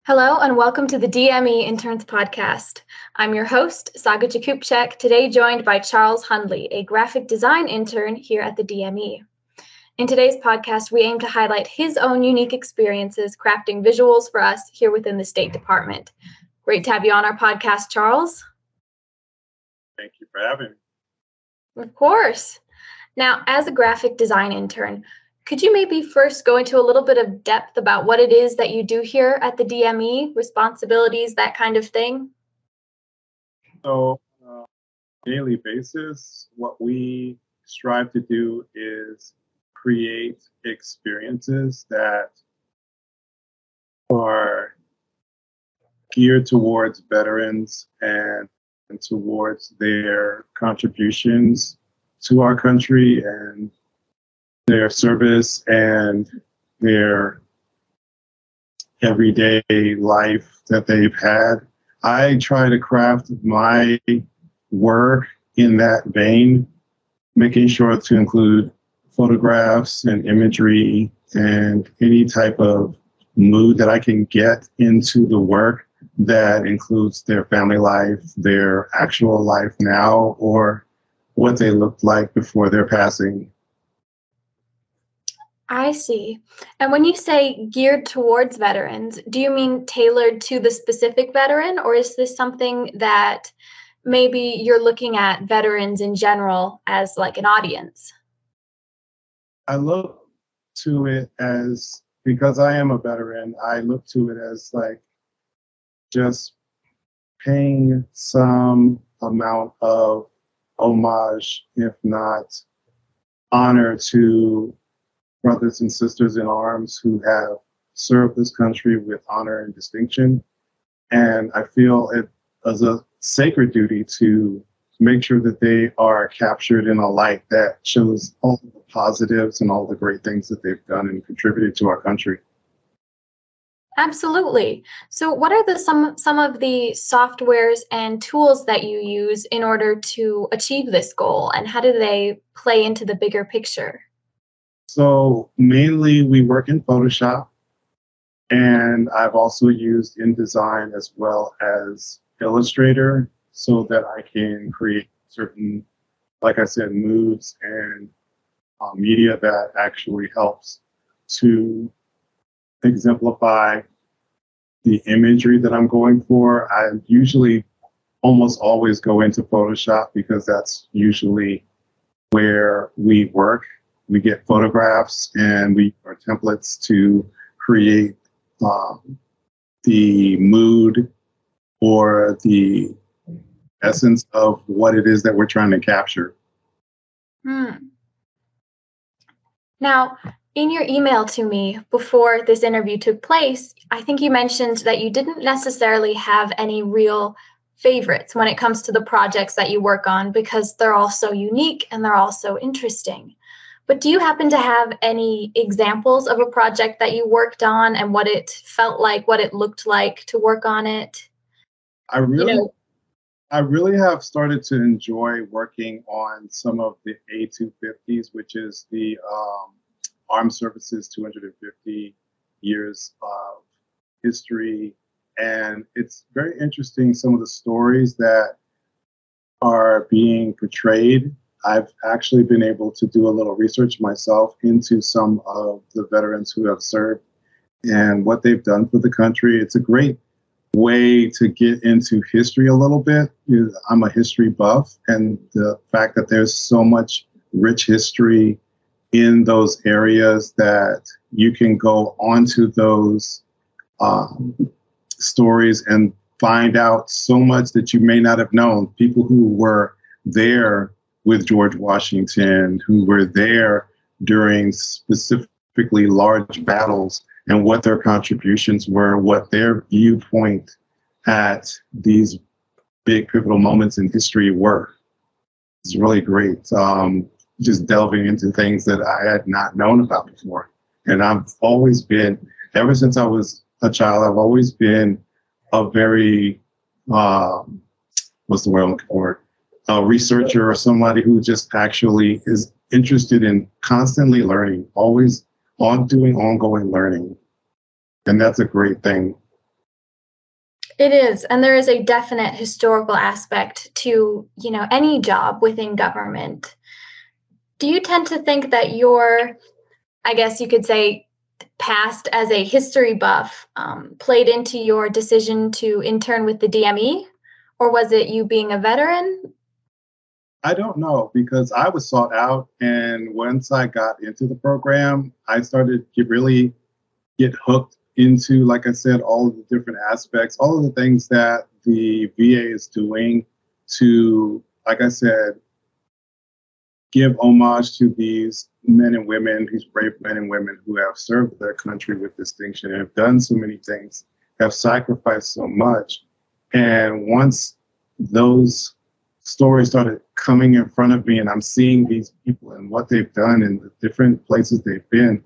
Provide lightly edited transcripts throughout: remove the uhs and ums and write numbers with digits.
Hello and welcome to the DME Interns podcast. I'm your host, Saga Jakubczak, today joined by Charles Hundley, a graphic design intern here at the DME. In today's podcast, we aim to highlight his own unique experiences crafting visuals for us here within the State Department. Great to have you on our podcast, Charles. Thank you for having me. Of course. Now, as a graphic design intern, could you maybe first go into a little bit of depth about what it is that you do here at the DME, responsibilities, that kind of thing? So, on a daily basis, what we strive to do is create experiences that are geared towards veterans and towards their contributions to our country and their service and their everyday life that they've had. I try to craft my work in that vein, making sure to include photographs and imagery and any type of mood that I can get into the work that includes their family life, their actual life now, or what they looked like before their passing. I see. And when you say geared towards veterans, do you mean tailored to the specific veteran, or is this something that maybe you're looking at veterans in general as like an audience? I look to it as, because I am a veteran, I look to it as like just paying some amount of homage, if not honor, to brothers and sisters in arms who have served this country with honor and distinction. And I feel it as a sacred duty to make sure that they are captured in a light that shows all the positives and all the great things that they've done and contributed to our country. Absolutely. So what are some of the softwares and tools that you use in order to achieve this goal, and how do they play into the bigger picture? So mainly we work in Photoshop, and I've also used InDesign as well as Illustrator so that I can create certain, like I said, moods and media that actually helps to exemplify the imagery that I'm going for. I usually almost always go into Photoshop because that's usually where we work. We get photographs and we use templates to create the mood or the essence of what it is that we're trying to capture. Now, in your email to me before this interview took place, I think you mentioned that you didn't necessarily have any real favorites when it comes to the projects that you work on because they're all so unique and they're all so interesting. But do you happen to have any examples of a project that you worked on and what it felt like, what it looked like to work on it? I really have started to enjoy working on some of the A250s, which is the Armed Services 250 years of history. And it's very interesting, some of the stories that are being portrayed. I've actually been able to do a little research myself into some of the veterans who have served and what they've done for the country. It's a great way to get into history a little bit. I'm a history buff, and the fact that there's so much rich history in those areas that you can go onto those stories and find out so much that you may not have known. People who were there with George Washington, who were there during specifically large battles, and what their contributions were, what their viewpoint at these big pivotal moments in history were. It's really great. Just delving into things that I had not known about before. And I've always been, ever since I was a child, I've always been a very, what's the word I'm looking for? A researcher or somebody who just actually is interested in constantly learning, always doing ongoing learning. And that's a great thing. It is, and there is a definite historical aspect to, any job within government. Do you tend to think that your, I guess you could say, past as a history buff played into your decision to intern with the DME? Or was it you being a veteran? I don't know because I was sought out, and once I got into the program, I started to really get hooked into, like I said, all of the different aspects, all of the things that the VA is doing to, like I said, give homage to these men and women, these brave men and women who have served their country with distinction and have done so many things, have sacrificed so much. And once those stories started coming in front of me and I'm seeing these people and what they've done and the different places they've been,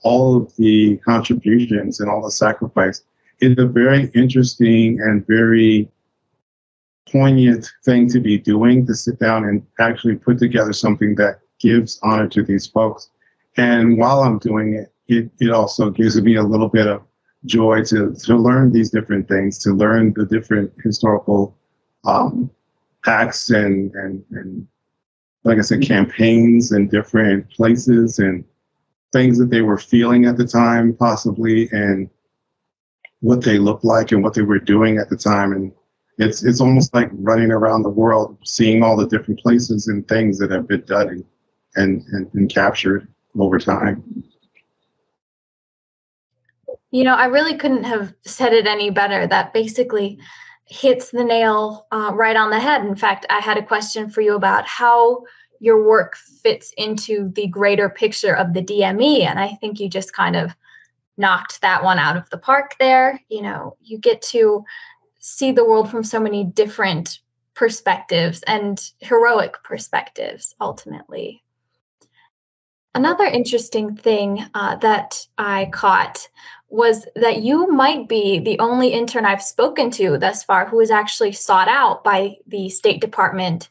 all of the contributions and all the sacrifice, it's a very interesting and very poignant thing to be doing, to sit down and actually put together something that gives honor to these folks. And while I'm doing it, it also gives me a little bit of joy to learn these different things, to learn the different historical acts and like I said, campaigns in different places and things that they were feeling at the time, possibly, and what they looked like and what they were doing at the time. And it's almost like running around the world, seeing all the different places and things that have been done and captured over time. I really couldn't have said it any better. That basically hits the nail right on the head. In fact, I had a question for you about how your work fits into the greater picture of the DME. And I think you just kind of knocked that one out of the park there. You get to see the world from so many different perspectives and heroic perspectives, ultimately. Another interesting thing that I caught was that you might be the only intern I've spoken to thus far who is actually sought out by the State Department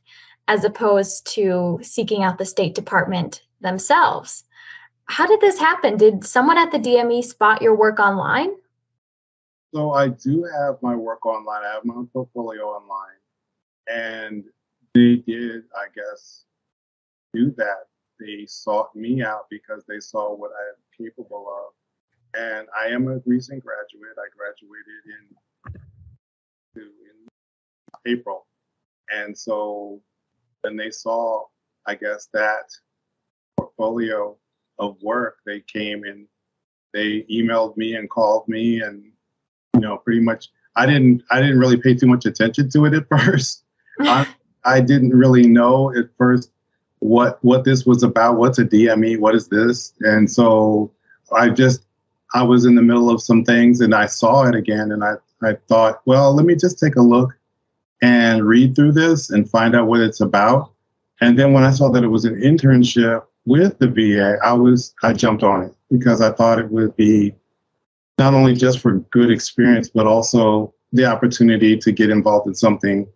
as opposed to seeking out the State Department themselves. How did this happen? Did someone at the DME spot your work online? So I do have my work online. I have my portfolio online. And they did, I guess, do that. They sought me out because they saw what I am capable of. And I am a recent graduate. I graduated in April. And so when they saw, I guess, that portfolio of work, they came and they emailed me and called me, and pretty much I didn't really pay too much attention to it at first. I didn't really know at first what this was about. What's a DME? What is this? And so I was in the middle of some things and I saw it again and I thought, well, let me just take a look and read through this and find out what it's about. And then when I saw that it was an internship with the VA, I jumped on it because I thought it would be not only just for good experience, but also the opportunity to get involved in something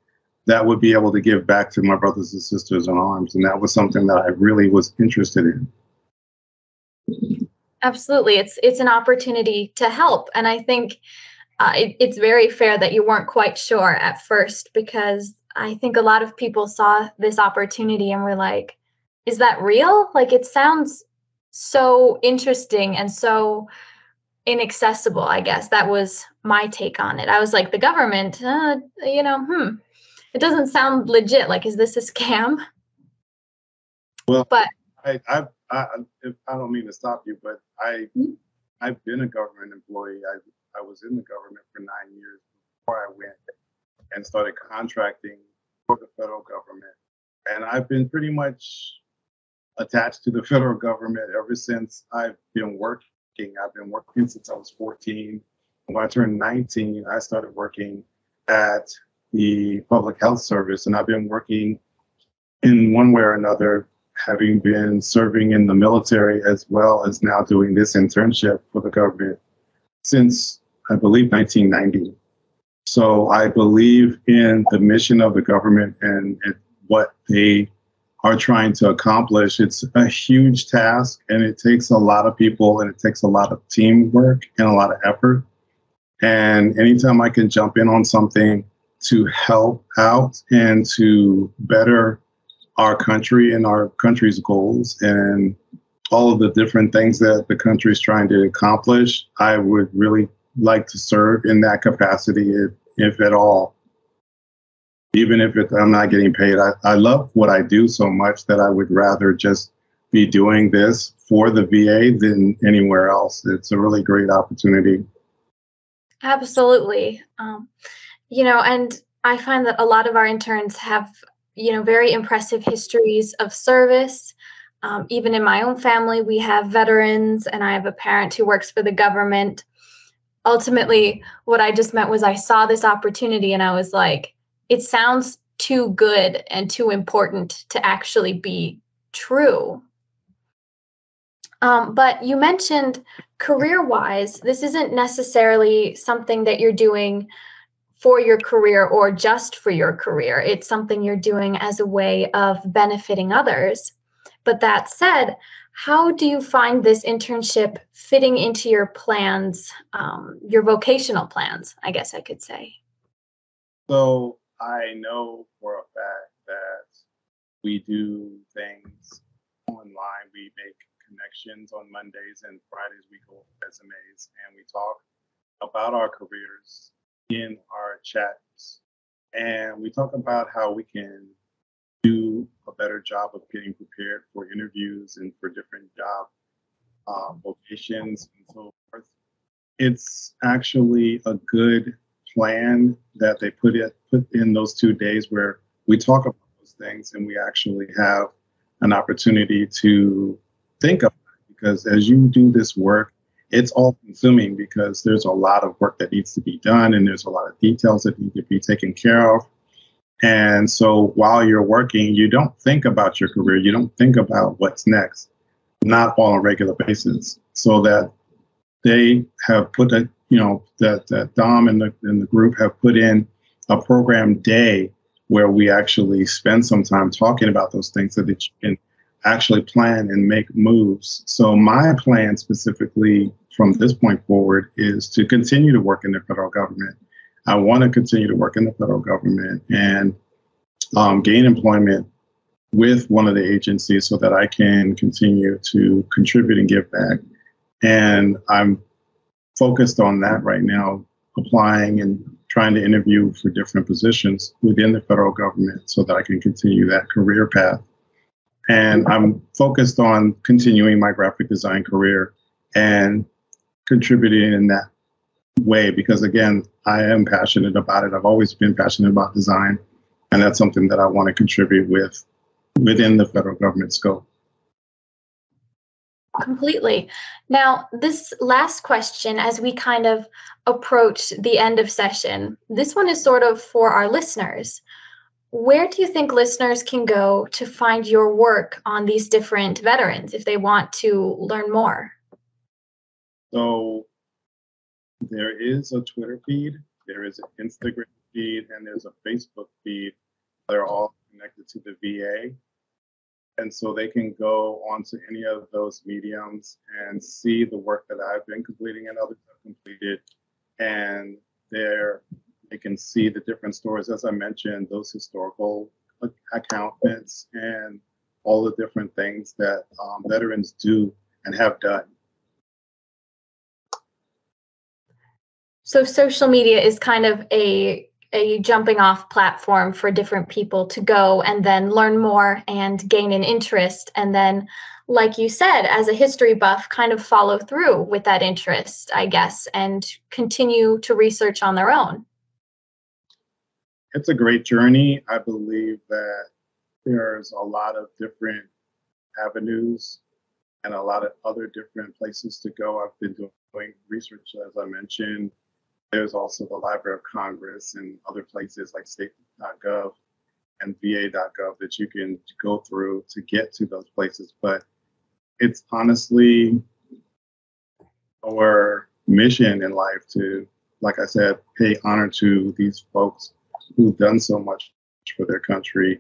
that would be able to give back to my brothers and sisters in arms. And that was something that I really was interested in. Absolutely. It's an opportunity to help. And I think it's very fair that you weren't quite sure at first, because I think a lot of people saw this opportunity and were like, is that real? Like, it sounds so interesting and so inaccessible, I guess. That was my take on it. I was like, the government, it doesn't sound legit. Like, is this a scam? Well, but I don't mean to stop you, but I've been a government employee. I was in the government for 9 years before I went and started contracting for the federal government. And I've been pretty much attached to the federal government ever since I've been working. I've been working since I was 14. When I turned 19, I started working at the Public Health Service, and I've been working in one way or another, having been serving in the military as well as now doing this internship for the government since, I believe, 1990. So I believe in the mission of the government and what they are trying to accomplish. It's a huge task, and it takes a lot of people, and it takes a lot of teamwork and a lot of effort. And anytime I can jump in on something to help out and to better our country and our country's goals and all of the different things that the country is trying to accomplish, I would really like to serve in that capacity, if at all. Even if I'm not getting paid, I love what I do so much that I would rather just be doing this for the VA than anywhere else. It's a really great opportunity. Absolutely. And I find that a lot of our interns have, very impressive histories of service. Even in my own family, we have veterans, and I have a parent who works for the government. Ultimately, what I just meant was I saw this opportunity and I was like, it sounds too good and too important to actually be true. But you mentioned career-wise, this isn't necessarily something that you're doing for your career or just for your career. It's something you're doing as a way of benefiting others. But that said, how do you find this internship fitting into your plans, your vocational plans, I guess I could say? So I know for a fact that we do things online. We make connections on Mondays, and Fridays we go over resumes and we talk about our careers in our chats. And we talk about how we can do a better job of getting prepared for interviews and for different job vocations and so forth. It's actually a good plan that they put in those 2 days where we talk about those things and we actually have an opportunity to think about it. Because as you do this work, it's all consuming because there's a lot of work that needs to be done and there's a lot of details that need to be taken care of. And so while you're working, you don't think about your career. You don't think about what's next, not on a regular basis. So that they have put that Dom and the group have put in a program day where we actually spend some time talking about those things so that you can actually plan and make moves. So my plan specifically from this point forward is to continue to work in the federal government. I want to continue to work in the federal government and gain employment with one of the agencies so that I can continue to contribute and give back. And I'm focused on that right now, applying and trying to interview for different positions within the federal government so that I can continue that career path. And I'm focused on continuing my graphic design career and contributing in that way because, again, I am passionate about it. I've always been passionate about design, and that's something that I want to contribute within the federal government scope. Completely. Now, this last question, as we kind of approach the end of session, this one is sort of for our listeners. Where do you think listeners can go to find your work on these different veterans if they want to learn more? So there is a Twitter feed, there is an Instagram feed, and there's a Facebook feed. They're all connected to the VA. And so they can go onto any of those mediums and see the work that I've been completing and others have completed. And there they can see the different stories, as I mentioned, those historical accountments and all the different things that veterans do and have done. So social media is kind of a jumping off platform for different people to go and then learn more and gain an interest. And then, like you said, as a history buff, kind of follow through with that interest, I guess, and continue to research on their own. It's a great journey. I believe that there's a lot of different avenues and a lot of other different places to go. I've been doing research, as I mentioned. There's also the Library of Congress and other places like state.gov and va.gov that you can go through to get to those places. But it's honestly our mission in life to, like I said, pay honor to these folks who've done so much for their country.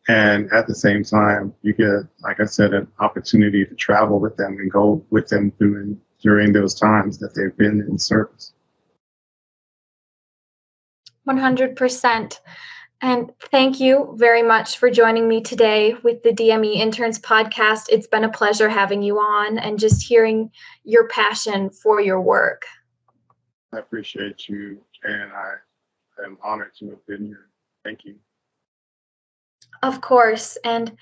And at the same time, you get, like I said, an opportunity to travel with them and go with them during those times that they've been in service. 100%. And thank you very much for joining me today with the DME Interns podcast. It's been a pleasure having you on and just hearing your passion for your work. I appreciate you, and I am honored to have been here. Thank you. Of course. And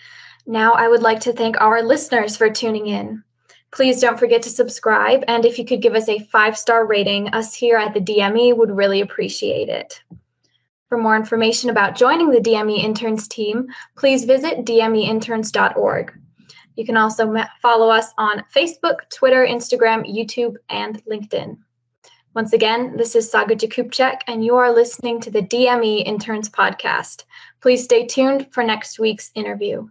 now I would like to thank our listeners for tuning in. Please don't forget to subscribe. And if you could give us a 5-star rating, us here at the DME would really appreciate it. For more information about joining the DME Interns team, please visit dmeinterns.org. You can also follow us on Facebook, Twitter, Instagram, YouTube, and LinkedIn. Once again, this is Saga Jakubczak, and you are listening to the DME Interns podcast. Please stay tuned for next week's interview.